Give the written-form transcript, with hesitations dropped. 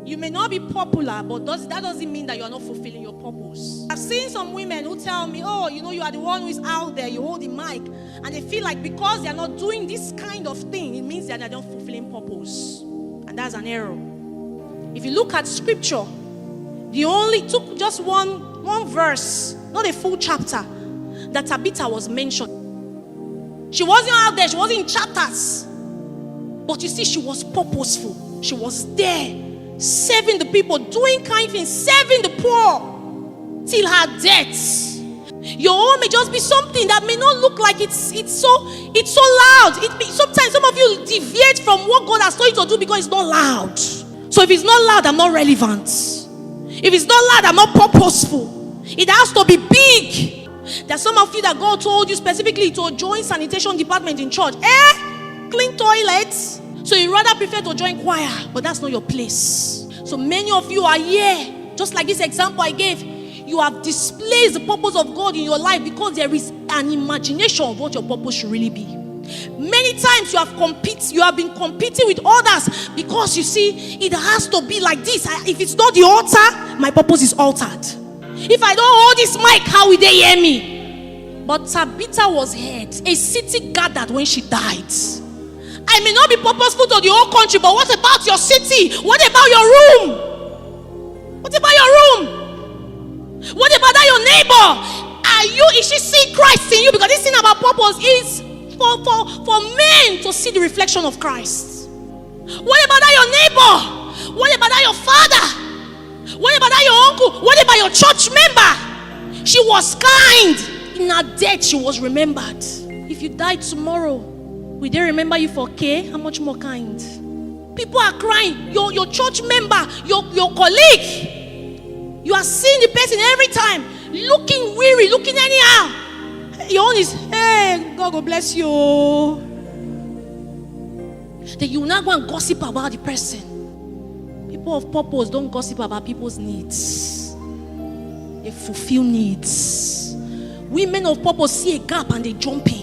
You may not be popular, but that doesn't mean that you are not fulfilling your purpose. I've seen some women who tell me, oh, you are the one who is out there, you hold the mic, and they feel like because they are not doing this kind of thing, it means that they are not fulfilling purpose. And that's an error. If you look at scripture, they only took just one verse, not a full chapter, that Tabitha was mentioned. She wasn't out there, she wasn't in chapters. But you see, she was purposeful. She was there, serving the people, doing kind things, serving the poor till her death. Your own may just be something that may not look like it's so loud. Sometimes some of you deviate from what God has told you to do because it's not loud. So if it's not loud, I'm not relevant. If it's not loud, I'm not purposeful. It has to be big. There's some of you that God told you specifically to join sanitation department in church. Clean toilets. So you rather prefer to join choir, but that's not your place. So many of you are here, just like this example I gave. You have displaced the purpose of God in your life because there is an imagination of what your purpose should really be. Many times you have been competing with others because you see it has to be like this. If it's not the altar, my purpose is altered. If I don't hold this mic, how will they hear me? But Tabitha was heard. A city gathered when she died. I may not be purposeful to the whole country, but what about your city? What about your room? What about your room? What about that your neighbor? Is she seeing Christ in you? Because this thing about purpose is for men to see the reflection of Christ. What about that your neighbor? What about that your father? What about that your uncle? What about your church member? She was kind. In her death, she was remembered. If you died tomorrow, will they remember you for care? How much more kind? People are crying. Your church member, your colleague. You are seeing the person every time, looking weary, looking anyhow. Your own is, hey, God will bless you. Then you will not go and gossip about the person. People of purpose don't gossip about people's needs. They fulfill needs. Women of purpose see a gap and they jump in.